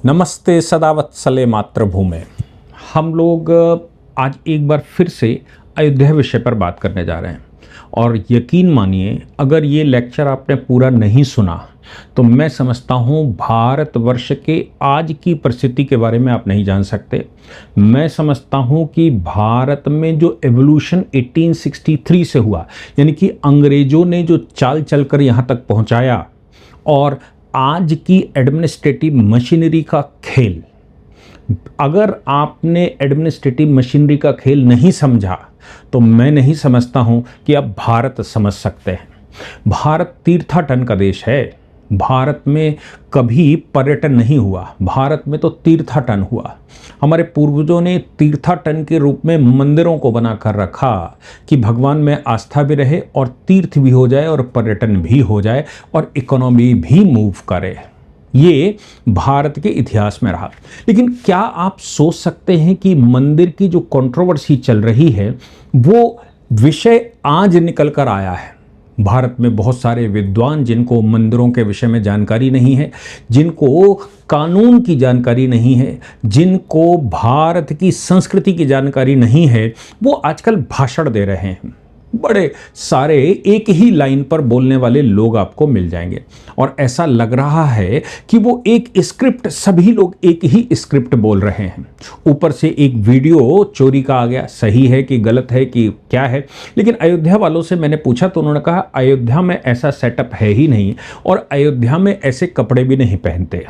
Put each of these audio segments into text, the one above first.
नमस्ते सदावत्सले मातृभूमि। हम लोग आज एक बार फिर से अयोध्या विषय पर बात करने जा रहे हैं और यकीन मानिए अगर ये लेक्चर आपने पूरा नहीं सुना तो मैं समझता हूँ भारतवर्ष के आज की परिस्थिति के बारे में आप नहीं जान सकते। मैं समझता हूँ कि भारत में जो एवोल्यूशन 1863 से हुआ, यानी कि अंग्रेज़ों ने जो चाल चलकर यहाँ तक पहुँचाया, और आज की एडमिनिस्ट्रेटिव मशीनरी का खेल, अगर आपने एडमिनिस्ट्रेटिव मशीनरी का खेल नहीं समझा तो मैं नहीं समझता हूं कि आप भारत समझ सकते हैं। भारत तीर्थाटन का देश है। भारत में कभी पर्यटन नहीं हुआ, भारत में तो तीर्थाटन हुआ। हमारे पूर्वजों ने तीर्थाटन के रूप में मंदिरों को बना कर रखा कि भगवान में आस्था भी रहे और तीर्थ भी हो जाए और पर्यटन भी हो जाए और इकोनॉमी भी मूव करे। ये भारत के इतिहास में रहा। लेकिन क्या आप सोच सकते हैं कि मंदिर की जो कंट्रोवर्सी चल रही है वो विषय आज निकल कर आया है। भारत में बहुत सारे विद्वान जिनको मंदिरों के विषय में जानकारी नहीं है, जिनको कानून की जानकारी नहीं है, जिनको भारत की संस्कृति की जानकारी नहीं है, वो आजकल भाषण दे रहे हैं। बड़े सारे एक ही लाइन पर बोलने वाले लोग आपको मिल जाएंगे और ऐसा लग रहा है कि वो एक स्क्रिप्ट, सभी लोग एक ही स्क्रिप्ट बोल रहे हैं। ऊपर से एक वीडियो चोरी का आ गया, सही है कि गलत है कि क्या है। लेकिन अयोध्या वालों से मैंने पूछा तो उन्होंने कहा अयोध्या में ऐसा सेटअप है ही नहीं और अयोध्या में ऐसे कपड़े भी नहीं पहनते।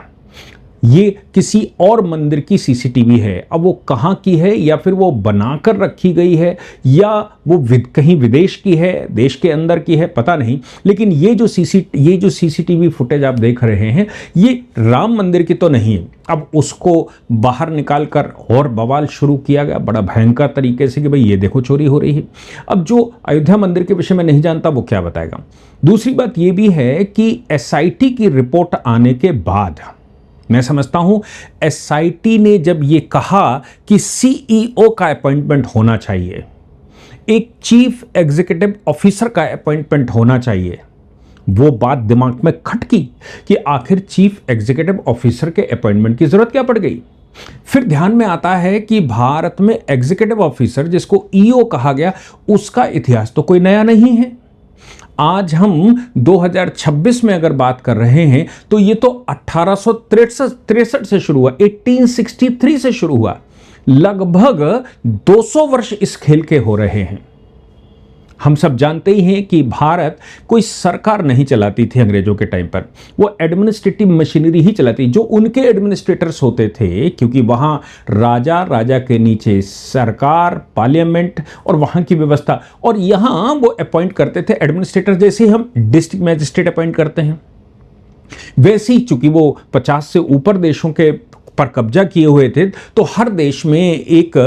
ये किसी और मंदिर की सीसीटीवी है। अब वो कहाँ की है, या फिर वो बनाकर रखी गई है, या वो कहीं विदेश की है, देश के अंदर की है, पता नहीं। लेकिन ये जो सीसीटीवी फुटेज आप देख रहे हैं ये राम मंदिर की तो नहीं है। अब उसको बाहर निकाल कर और बवाल शुरू किया गया बड़ा भयंकर तरीके से कि भाई ये देखो चोरी हो रही है। अब जो अयोध्या मंदिर के विषय में नहीं जानता वो क्या बताएगा। दूसरी बात ये भी है कि एसआईटी की रिपोर्ट आने के बाद मैं समझता हूं एसआईटी ने जब ये कहा कि सीईओ का अपॉइंटमेंट होना चाहिए, एक चीफ एग्जीक्यूटिव ऑफिसर का अपॉइंटमेंट होना चाहिए, वो बात दिमाग में खटकी कि आखिर चीफ एग्जीक्यूटिव ऑफिसर के अपॉइंटमेंट की जरूरत क्या पड़ गई। फिर ध्यान में आता है कि भारत में एग्जीक्यूटिव ऑफिसर जिसको ईओ कहा गया उसका इतिहास तो कोई नया नहीं है। आज हम 2026 में अगर बात कर रहे हैं तो ये तो 1863 से शुरू हुआ, 1863 से शुरू हुआ। लगभग 200 वर्ष इस खेल के हो रहे हैं। हम सब जानते ही हैं कि भारत कोई सरकार नहीं चलाती थी अंग्रेजों के टाइम पर, वो एडमिनिस्ट्रेटिव मशीनरी ही चलाती, जो उनके एडमिनिस्ट्रेटर्स होते थे, क्योंकि वहाँ राजा के नीचे सरकार, पार्लियामेंट और वहाँ की व्यवस्था, और यहाँ वो अपॉइंट करते थे एडमिनिस्ट्रेटर। जैसे हम डिस्ट्रिक्ट मैजिस्ट्रेट अपॉइंट करते हैं वैसे ही, चूंकि वो 50 से ऊपर देशों के पर कब्जा किए हुए थे, तो हर देश में एक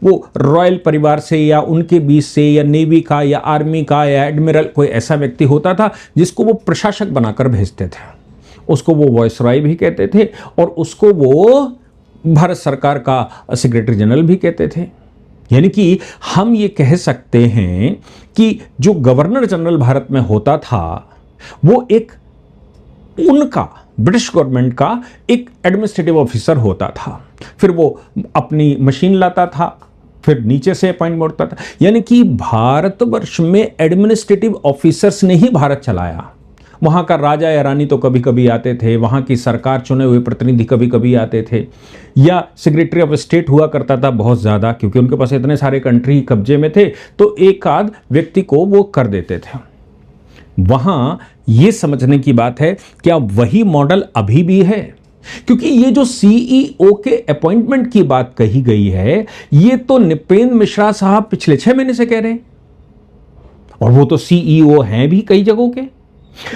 वो रॉयल परिवार से या उनके बीच से या नेवी का या आर्मी का या एडमिरल कोई ऐसा व्यक्ति होता था जिसको वो प्रशासक बनाकर भेजते थे। उसको वो वॉइसरॉय भी कहते थे और उसको वो भारत सरकार का सेक्रेटरी जनरल भी कहते थे। यानी कि हम ये कह सकते हैं कि जो गवर्नर जनरल भारत में होता था वो एक उनका ब्रिटिश गवर्नमेंट का एक एडमिनिस्ट्रेटिव ऑफिसर होता था। फिर वो अपनी मशीन लाता था, फिर नीचे से अपॉइंट होता था। यानी कि भारतवर्ष में एडमिनिस्ट्रेटिव ऑफिसर्स ने ही भारत चलाया। वहाँ का राजा या रानी तो कभी कभी आते थे, वहाँ की सरकार चुने हुए प्रतिनिधि कभी कभी आते थे, या सेक्रेटरी ऑफ स्टेट हुआ करता था बहुत ज़्यादा, क्योंकि उनके पास इतने सारे कंट्री कब्जे में थे तो एक आध व्यक्ति को वो कर देते थे। वहां यह समझने की बात है क्या वही मॉडल अभी भी है, क्योंकि ये जो सीईओ के अपॉइंटमेंट की बात कही गई है ये तो नृपेंद्र मिश्रा साहब पिछले 6 महीने से कह रहे हैं, और वो तो सीईओ हैं भी कई जगहों के।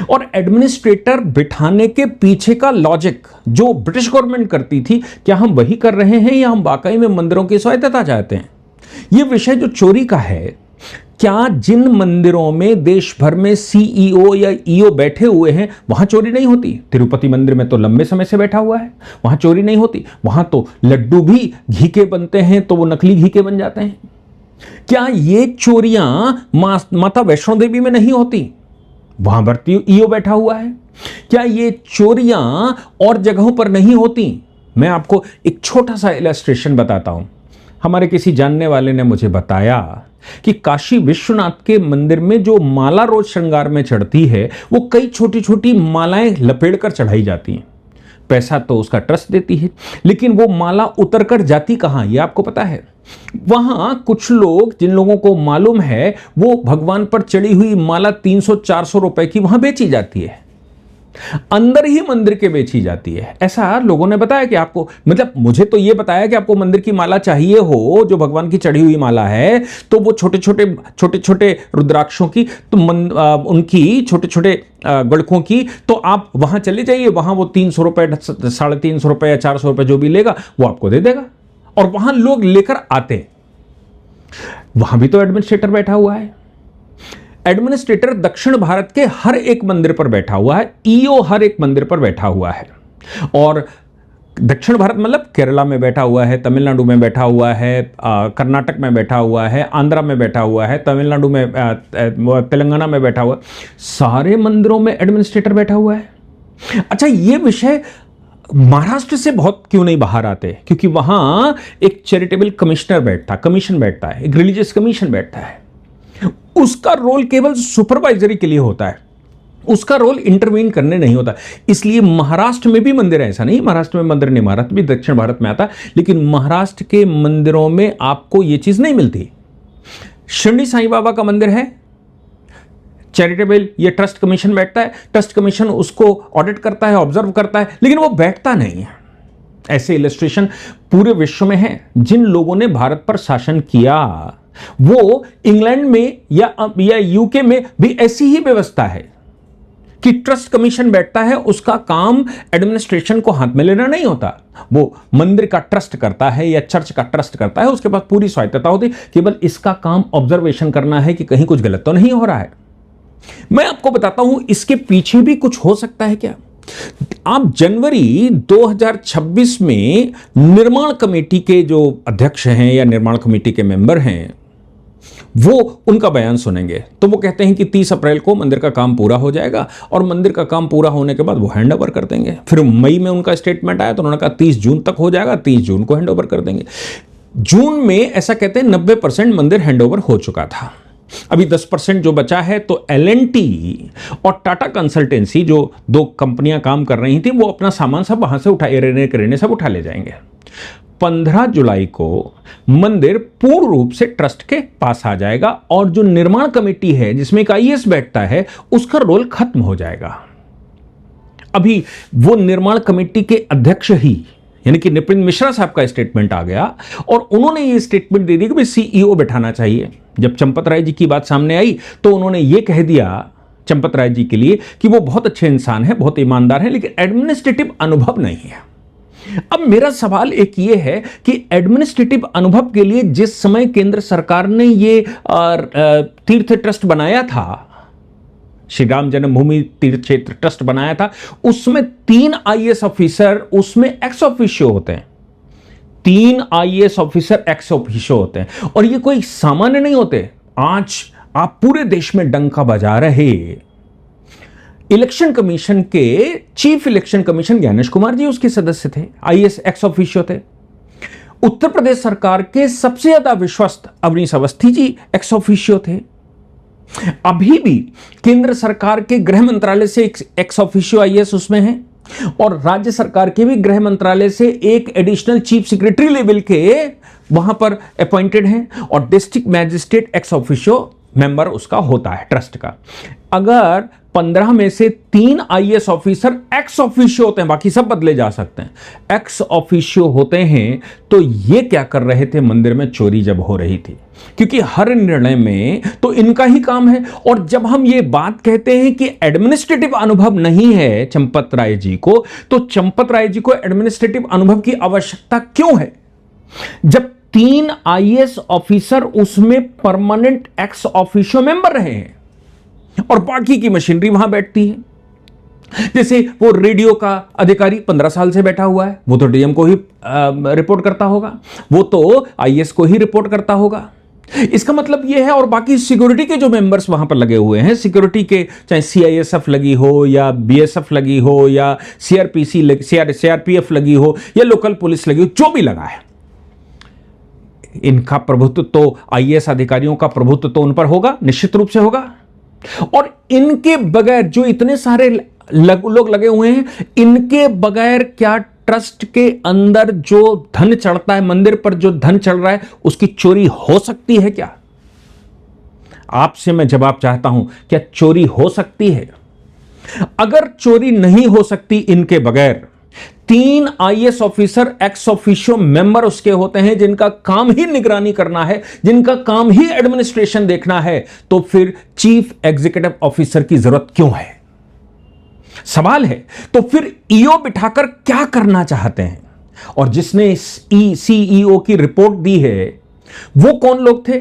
और एडमिनिस्ट्रेटर बिठाने के पीछे का लॉजिक जो ब्रिटिश गवर्नमेंट करती थी, क्या हम वही कर रहे हैं या हम वाकई में मंदिरों की स्वायत्तता चाहते हैं। यह विषय जो चोरी का है, क्या जिन मंदिरों में देश भर में सीईओ या ईओ बैठे हुए हैं वहां चोरी नहीं होती? तिरुपति मंदिर में तो लंबे समय से बैठा हुआ है, वहां चोरी नहीं होती। वहां तो लड्डू भी घी के बनते हैं तो वो नकली घी के बन जाते हैं। क्या ये चोरियां माता वैष्णो देवी में नहीं होती? वहां भर्ती ईओ बैठा हुआ है। क्या ये चोरियां और जगहों पर नहीं होती? मैं आपको एक छोटा सा इलस्ट्रेशन बताता हूं। हमारे किसी जानने वाले ने मुझे बताया कि काशी विश्वनाथ के मंदिर में जो माला रोज श्रृंगार में चढ़ती है, वो कई छोटी छोटी मालाएं लपेटकर चढ़ाई जाती हैं। पैसा तो उसका ट्रस्ट देती है, लेकिन वो माला उतर कर जाती कहां, ये आपको पता है? वहां कुछ लोग, जिन लोगों को मालूम है, वो भगवान पर चढ़ी हुई माला 300-400 रुपए की वहां बेची जाती है, अंदर ही मंदिर के बेची जाती है। ऐसा लोगों ने बताया कि आपको, मतलब मुझे तो ये बताया कि आपको मंदिर की माला चाहिए हो जो भगवान की चढ़ी हुई माला है, तो वो छोटे छोटे रुद्राक्षों की, तो उनकी छोटे छोटे गड़कों की, तो आप वहां चले जाइए, वहां वो 300 रुपए, 350 रुपए या 400 रुपए जो भी लेगा वो आपको दे देगा, और वहां लोग लेकर आते। वहां भी तो एडमिनिस्ट्रेटर बैठा हुआ है। एडमिनिस्ट्रेटर दक्षिण भारत के हर एक मंदिर पर बैठा हुआ है, ईओ हर एक मंदिर पर बैठा हुआ है। और दक्षिण भारत मतलब केरला में बैठा हुआ है, तमिलनाडु में बैठा हुआ है, कर्नाटक में बैठा हुआ है, आंध्रा में बैठा हुआ है, तमिलनाडु में, तेलंगाना में बैठा हुआ है। सारे मंदिरों में एडमिनिस्ट्रेटर बैठा हुआ है। अच्छा, ये विषय महाराष्ट्र से बहुत क्यों नहीं बाहर आते? क्योंकि वहां एक चैरिटेबल कमीशन बैठता है, एक रिलीजियस कमीशन बैठता है। उसका रोल केवल सुपरवाइजरी के लिए होता है, उसका रोल इंटरवीन करने नहीं होता। इसलिए महाराष्ट्र में भी मंदिर है, ऐसा नहीं महाराष्ट्र में मंदिर नहीं, महाराष्ट्र भी दक्षिण भारत में आता है, लेकिन महाराष्ट्र के मंदिरों में आपको यह चीज नहीं मिलती। शिरडी साईं बाबा का मंदिर है, चैरिटेबल, ये ट्रस्ट कमीशन बैठता है, ट्रस्ट कमीशन उसको ऑडिट करता है, ऑब्जर्व करता है, लेकिन वो बैठता नहीं है। ऐसे इलस्ट्रेशन पूरे विश्व में है। जिन लोगों ने भारत पर शासन किया, वो इंग्लैंड में या यूके में भी ऐसी ही व्यवस्था है कि ट्रस्ट कमीशन बैठता है, उसका काम एडमिनिस्ट्रेशन को हाथ में लेना नहीं होता। वो मंदिर का ट्रस्ट करता है या चर्च का ट्रस्ट करता है, उसके पास पूरी स्वायत्तता होती, केवल इसका काम ऑब्जर्वेशन करना है कि कहीं कुछ गलत तो नहीं हो रहा है। मैं आपको बताता हूं इसके पीछे भी कुछ हो सकता है क्या। आप जनवरी 2026 में निर्माण कमेटी के जो अध्यक्ष हैं या निर्माण कमेटी के मेंबर हैं, वो उनका बयान सुनेंगे, तो वो कहते हैं कि 30 अप्रैल को मंदिर का काम पूरा हो जाएगा, और मंदिर का काम पूरा होने के बाद वो हैंड ओवर कर देंगे। फिर मई में उनका स्टेटमेंट आया तो उन्होंने कहा 30 जून तक हो जाएगा, 30 जून को हैंड ओवर कर देंगे। जून में ऐसा कहते हैं 90% मंदिर हैंड ओवर हो चुका था। अभी 10% जो बचा है, तो L&T और टाटा कंसल्टेंसी, जो दो कंपनियां काम कर रही थी, वो अपना सामान सब वहां से उठाए, रहने सब उठा ले जाएंगे। 15 जुलाई को मंदिर पूर्ण रूप से ट्रस्ट के पास आ जाएगा, और जो निर्माण कमेटी है जिसमें एक IAS बैठता है, उसका रोल खत्म हो जाएगा। अभी वो निर्माण कमेटी के अध्यक्ष ही, यानी कि नितिन मिश्रा साहब का स्टेटमेंट आ गया, और उन्होंने ये स्टेटमेंट दे दिया कि भाई CEO बैठाना चाहिए। जब चंपत राय जी की बात सामने आई, तो उन्होंने ये कह दिया चंपत राय जी के लिए कि वो बहुत अच्छे इंसान है, बहुत ईमानदार है, लेकिन एडमिनिस्ट्रेटिव अनुभव नहीं है। अब मेरा सवाल एक ये है कि एडमिनिस्ट्रेटिव अनुभव के लिए जिस समय केंद्र सरकार ने ये तीर्थ ट्रस्ट बनाया था, श्री राम जन्मभूमि तीर्थ क्षेत्र ट्रस्ट बनाया था, उसमें 3 IAS ऑफिसर उसमें एक्स ऑफिशियो होते हैं। 3 IAS ऑफिसर एक्स ऑफिशियो होते हैं, और ये कोई सामान्य नहीं होते। आज आप पूरे देश में डंका बजा रहे इलेक्शन कमीशन के chief election commission Gyanesh Kumar ji उसके सदस्य थे, IAS एक्स ऑफिशियो थे। उत्तर प्रदेश सरकार के सबसे ज्यादा विश्वस्त अवनीश अवस्थी जी एक्स ऑफिशियो थे। अभी भी केंद्र सरकार के गृह मंत्रालय से एक्स ऑफिशियो IAS उसमें है, और राज्य सरकार के भी गृह मंत्रालय से एक एडिशनल चीफ सेक्रेटरी लेवल के वहां पर अपॉइंटेड हैं, और district magistrate ex officio member उसका होता है ट्रस्ट का। अगर 15 में से 3 IAS ऑफिसर एक्स ऑफिशियो होते हैं, बाकी सब बदले जा सकते हैं, एक्स ऑफिशियो होते हैं, तो ये क्या कर रहे थे मंदिर में चोरी जब हो रही थी? क्योंकि हर निर्णय में तो इनका ही काम है। और जब हम ये बात कहते हैं कि एडमिनिस्ट्रेटिव अनुभव नहीं है चंपत राय जी को, तो चंपत राय जी को एडमिनिस्ट्रेटिव अनुभव की आवश्यकता क्यों है, जब 3 IAS ऑफिसर उसमें परमानेंट एक्स ऑफिशियो मेंबर रहे हैं, और बाकी की मशीनरी वहां बैठती है। जैसे वो रेडियो का अधिकारी 15 साल से बैठा हुआ है, वो तो DM को ही रिपोर्ट करता होगा, वो तो IAS को ही रिपोर्ट करता होगा। इसका मतलब यह है, और बाकी सिक्योरिटी के जो मेंबर्स वहां पर लगे हुए हैं, सिक्योरिटी के चाहे सीआईएसएफ लगी हो या बीएसएफ लगी हो या सीआरपीएफ लगी हो या लोकल पुलिस लगी हो, जो भी लगा है, इनका प्रभुत्व तो, आईएएस अधिकारियों का प्रभुत्व तो उन पर होगा, निश्चित रूप से होगा। और इनके बगैर जो इतने सारे लोग लगे हुए हैं, इनके बगैर क्या ट्रस्ट के अंदर जो धन चढ़ता है, मंदिर पर जो धन चढ़ रहा है, उसकी चोरी हो सकती है क्या? आपसे मैं जवाब चाहता हूं, क्या चोरी हो सकती है? अगर चोरी नहीं हो सकती इनके बगैर, 3 IAS officer ex officio member उसके होते हैं, जिनका काम ही निगरानी करना है, जिनका काम ही एडमिनिस्ट्रेशन देखना है, तो फिर चीफ एग्जीक्यूटिव ऑफिसर की जरूरत क्यों है? सवाल है। तो फिर ईओ बिठाकर क्या करना चाहते हैं? और जिसने सीईओ की रिपोर्ट दी है, वो कौन लोग थे?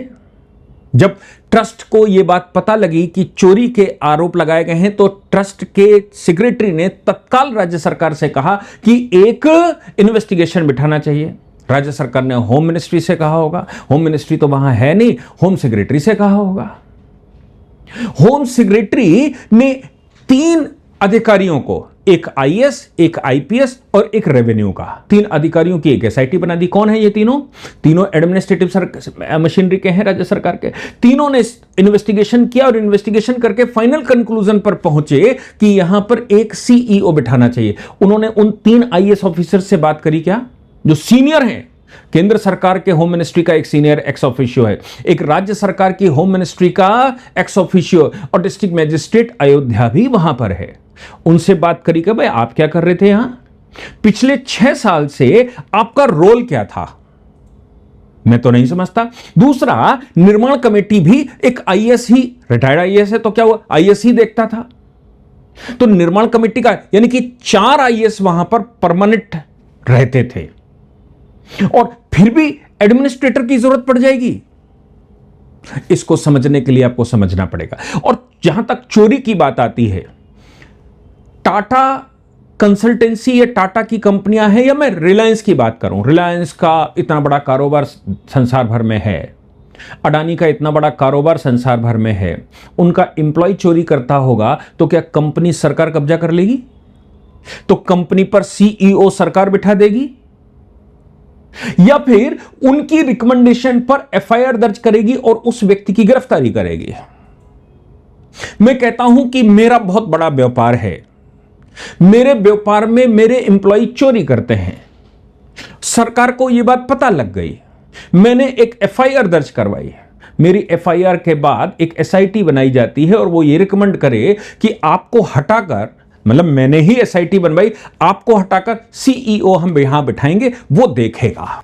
जब ट्रस्ट को यह बात पता लगी कि चोरी के आरोप लगाए गए हैं, तो ट्रस्ट के सेक्रेटरी ने तत्काल राज्य सरकार से कहा कि एक इन्वेस्टिगेशन बिठाना चाहिए। राज्य सरकार ने होम मिनिस्ट्री से कहा होगा, होम मिनिस्ट्री तो वहां है नहीं, होम सेक्रेटरी से कहा होगा। होम सेक्रेटरी ने 3 अधिकारियों को, एक आईएएस, एक आईपीएस और एक रेवेन्यू का, 3 अधिकारियों की एक एसआईटी बना दी। कौन है ये तीनों? तीनों एडमिनिस्ट्रेटिव मशीनरी के हैं, राज्य सरकार के। तीनों ने इन्वेस्टिगेशन किया और इन्वेस्टिगेशन करके फाइनल कंक्लूजन पर पहुंचे कि यहां पर एक सीईओ बिठाना चाहिए। उन्होंने उन 3 आईएएस ऑफिसर से बात करी, क्या जो सीनियर हैं। केंद्र सरकार के होम मिनिस्ट्री का एक सीनियर एक्स ऑफिशियो है, एक राज्य सरकार की होम मिनिस्ट्री का एक्स ऑफिशियो, और डिस्ट्रिक्ट मजिस्ट्रेट अयोध्या भी वहां पर है। उनसे बात करी कि भाई आप क्या कर रहे थे यहां, पिछले 6 साल से आपका रोल क्या था? मैं तो नहीं समझता। दूसरा, निर्माण कमेटी भी एक आईएएस ही, रिटायर्ड आईएएस है, तो क्या वो आईएएस ही देखता था? तो निर्माण कमेटी का यानी कि 4 आईएएस वहां पर परमानेंट रहते थे, और फिर भी एडमिनिस्ट्रेटर की जरूरत पड़ जाएगी। इसको समझने के लिए आपको समझना पड़ेगा। और जहां तक चोरी की बात आती है, टाटा कंसल्टेंसी या टाटा की कंपनियां हैं, या मैं रिलायंस की बात करूं, रिलायंस का इतना बड़ा कारोबार संसार भर में है, अडानी का इतना बड़ा कारोबार संसार भर में है, उनका एम्प्लॉय चोरी करता होगा तो क्या कंपनी सरकार कब्जा कर लेगी? तो कंपनी पर सीईओ सरकार बिठा देगी, या फिर उनकी रिकमेंडेशन पर एफआईआर दर्ज करेगी और उस व्यक्ति की गिरफ्तारी करेगी? मैं कहता हूं कि मेरा बहुत बड़ा व्यापार है, मेरे व्यापार में मेरे एम्प्लॉय चोरी करते हैं, सरकार को यह बात पता लग गई, मैंने एक एफआईआर दर्ज करवाई, मेरी एफआईआर के बाद एक एसआईटी बनाई जाती है और वो ये रिकमेंड करे कि आपको हटाकर, मतलब मैंने ही एसआईटी बनवाई, आपको हटाकर सीईओ हम यहां बिठाएंगे, वो देखेगा।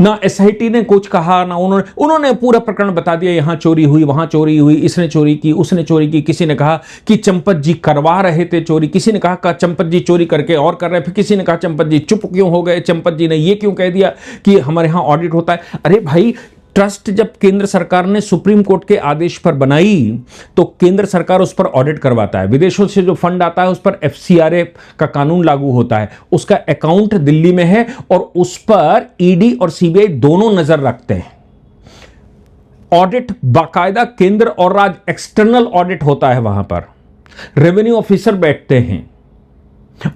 ना एसआईटी ने कुछ कहा, ना उन्होंने पूरा प्रकरण बता दिया, यहां चोरी हुई, वहां चोरी हुई, इसने चोरी की, उसने चोरी की। किसी ने कहा कि चंपत जी करवा रहे थे चोरी, किसी ने कहा चंपत जी चोरी करके और कर रहे, फिर किसी ने कहा चंपत जी चुप क्यों हो गए, चंपत जी ने ये क्यों कह दिया कि हमारे यहां ऑडिट होता है। अरे भाई, ट्रस्ट जब केंद्र सरकार ने सुप्रीम कोर्ट के आदेश पर बनाई तो केंद्र सरकार उस पर ऑडिट करवाता है। विदेशों से जो फंड आता है उस पर एफसीआरए का कानून लागू होता है, उसका अकाउंट दिल्ली में है और उस पर ईडी और सीबीआई दोनों नजर रखते हैं। ऑडिट बाकायदा केंद्र और राज्य एक्सटर्नल ऑडिट होता है, वहां पर रेवेन्यू ऑफिसर बैठते हैं,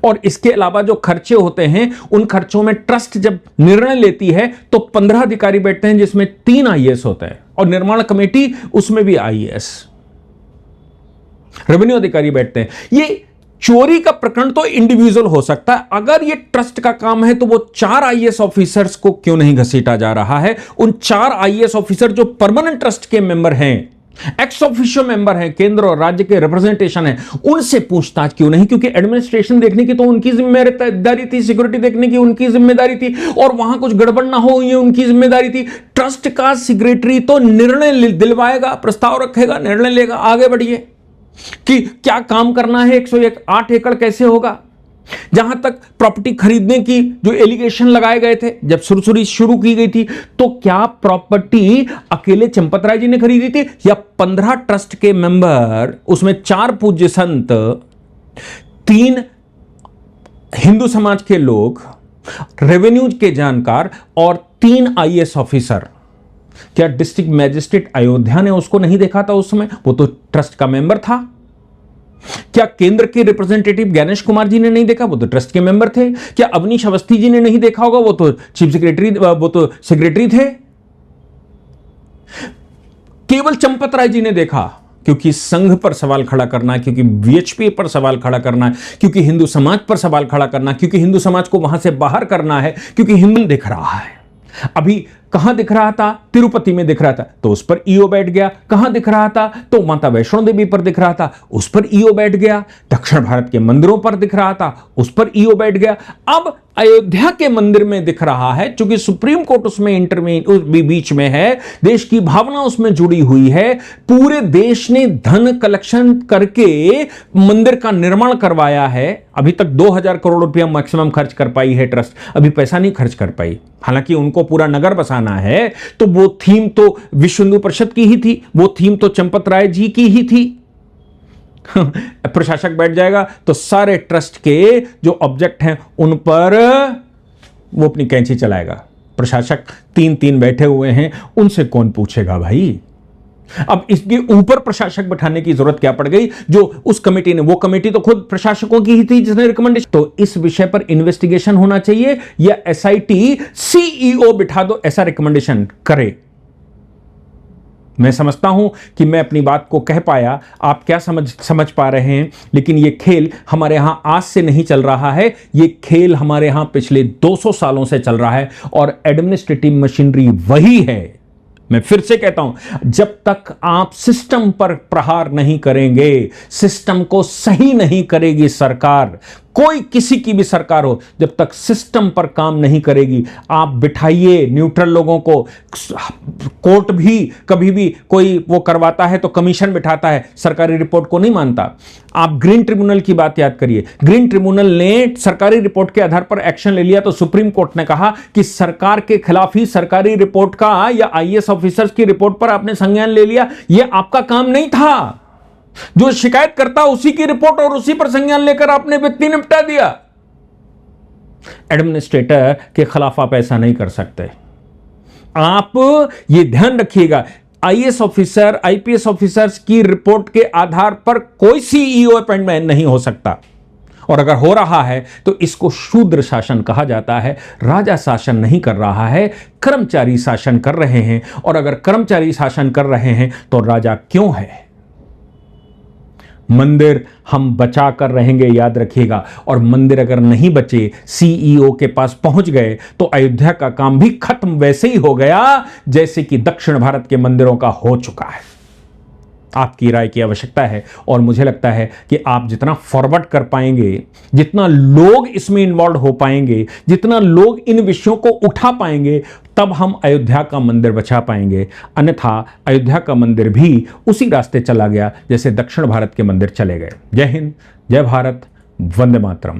और इसके अलावा जो खर्चे होते हैं उन खर्चों में ट्रस्ट जब निर्णय लेती है तो 15 अधिकारी बैठते हैं, जिसमें 3 आईएएस होते हैं, और निर्माण कमेटी उसमें भी आईएएस, रेवेन्यू अधिकारी बैठते हैं। ये चोरी का प्रकरण तो इंडिविजुअल हो सकता है, अगर ये ट्रस्ट का काम है तो वो 4 आईएएस ऑफिसर्स को क्यों नहीं घसीटा जा रहा है? उन 4 आईएएस ऑफिसर जो परमानेंट ट्रस्ट के मेंबर हैं, एक्स ऑफिशियो मेंबर हैं, केंद्र और राज्य के रिप्रेजेंटेशन है, उनसे पूछताछ क्यों नहीं? क्योंकि एडमिनिस्ट्रेशन देखने की तो उनकी जिम्मेदारी थी, सिक्योरिटी देखने की उनकी जिम्मेदारी थी, और वहां कुछ गड़बड़ ना हो ये उनकी जिम्मेदारी थी। ट्रस्ट का सेक्रेटरी तो निर्णय दिलवाएगा, प्रस्ताव रखेगा, निर्णय लेगा, आगे बढ़िए कि क्या काम करना है, 108 एकड़ कैसे होगा। जहां तक प्रॉपर्टी खरीदने की जो एलिगेशन लगाए गए थे, जब सुरसुरी शुरू की गई थी, तो क्या प्रॉपर्टी अकेले चंपत राय जी ने खरीदी थी या 15 ट्रस्ट के मेंबर, उसमें 4 पूज्य संत, 3 हिंदू समाज के लोग, रेवेन्यू के जानकार और 3 आईएएस ऑफिसर, क्या डिस्ट्रिक्ट मैजिस्ट्रेट अयोध्या ने उसको नहीं देखा था उस समय? वो तो ट्रस्ट का मेंबर था। क्या केंद्र के रिप्रेजेंटेटिव ज्ञानेश कुमार जी ने नहीं देखा? वो तो ट्रस्ट के मेंबर थे। क्या अवनीश अवस्थी जी ने नहीं देखा होगा? वो तो चीफ सेक्रेटरी, वो तो सेक्रेटरी थे। केवल चंपत राय जी ने देखा, क्योंकि संघ पर सवाल खड़ा करना, क्योंकि वीएचपी पर सवाल खड़ा करना, क्योंकि हिंदू समाज पर सवाल खड़ा करना, क्योंकि हिंदू समाज को वहां से बाहर करना है, क्योंकि हिंदू दिख रहा है। अभी कहां दिख रहा था? तिरुपति में दिख रहा था तो उस पर ईओ बैठ गया। कहां दिख रहा था? तो माता वैष्णो देवी पर दिख रहा था, उस पर ईओ बैठ गया। दक्षिण भारत के मंदिरों पर दिख रहा था, उस पर ईओ बैठ गया। अब अयोध्या के मंदिर में दिख रहा है, क्योंकि सुप्रीम कोर्ट उसमें बीच में है, देश की भावना उसमें जुड़ी हुई है। पूरे देश ने धन कलेक्शन करके मंदिर का निर्माण करवाया है। अभी तक 2000 करोड़ रुपया मैक्सिमम खर्च कर पाई है ट्रस्ट, अभी पैसा नहीं खर्च कर पाई। हालांकि उनको पूरा नगर बसाना है, तो वो थीम तो विश्व हिंदू परिषद की ही थी, वो थीम तो चंपत राय जी की ही थी। प्रशासक बैठ जाएगा तो सारे ट्रस्ट के जो ऑब्जेक्ट हैं उन पर वो अपनी कैंची चलाएगा। प्रशासक 3-3 बैठे हुए हैं, उनसे कौन पूछेगा भाई? अब इसके ऊपर प्रशासक बैठाने की जरूरत क्या पड़ गई? जो उस कमेटी ने, वो कमेटी तो खुद प्रशासकों की ही थी जिसने रिकमेंडेशन। तो इस विषय पर इन्वेस्टिगेशन होना चाहिए या एसआईटी सीईओ बिठा दो, ऐसा रिकमेंडेशन करे। मैं समझता हूं कि मैं अपनी बात को कह पाया, आप क्या समझ पा रहे हैं। लेकिन ये खेल हमारे यहां आज से नहीं चल रहा है, ये खेल हमारे यहां पिछले 200 सालों से चल रहा है और एडमिनिस्ट्रेटिव मशीनरी वही है। मैं फिर से कहता हूं, जब तक आप सिस्टम पर प्रहार नहीं करेंगे, सिस्टम को सही नहीं करेगी सरकार, कोई किसी की भी सरकार हो, जब तक सिस्टम पर काम नहीं करेगी, आप बिठाइए न्यूट्रल लोगों को। कोर्ट भी कभी भी कोई वो करवाता है तो कमीशन बिठाता है, सरकारी रिपोर्ट को नहीं मानता। आप ग्रीन ट्रिब्यूनल की बात याद करिए, ग्रीन ट्रिब्यूनल ने सरकारी रिपोर्ट के आधार पर एक्शन ले लिया तो सुप्रीम कोर्ट ने कहा कि सरकार के खिलाफ ही सरकारी रिपोर्ट का या आईएएस ऑफिसर्स की रिपोर्ट पर आपने संज्ञान ले लिया, यह आपका काम नहीं था। जो शिकायत करता उसी की रिपोर्ट और उसी पर संज्ञान लेकर आपने व्यक्ति निपटा दिया। एडमिनिस्ट्रेटर के खिलाफ आप ऐसा नहीं कर सकते। आप ये ध्यान रखिएगा, आईएएस ऑफिसर, आईपीएस ऑफिसर्स की रिपोर्ट के आधार पर कोई सीईओ अपॉइंटमेंट नहीं हो सकता। और अगर हो रहा है तो इसको शूद्र शासन कहा जाता है। राजा शासन नहीं कर रहा है, कर्मचारी शासन कर रहे हैं। और अगर कर्मचारी शासन कर रहे हैं तो राजा क्यों है? मंदिर हम बचा कर रहेंगे, याद रखिएगा। और मंदिर अगर नहीं बचे, सीईओ के पास पहुंच गए, तो अयोध्या का काम भी खत्म वैसे ही हो गया जैसे कि दक्षिण भारत के मंदिरों का हो चुका है। आपकी राय की आवश्यकता है और मुझे लगता है कि आप जितना फॉरवर्ड कर पाएंगे, जितना लोग इसमें इन्वॉल्व हो पाएंगे, जितना लोग इन विषयों को उठा पाएंगे, तब हम अयोध्या का मंदिर बचा पाएंगे। अन्यथा अयोध्या का मंदिर भी उसी रास्ते चला गया जैसे दक्षिण भारत के मंदिर चले गए। जय हिंद, जय भारत, वंदे मातरम।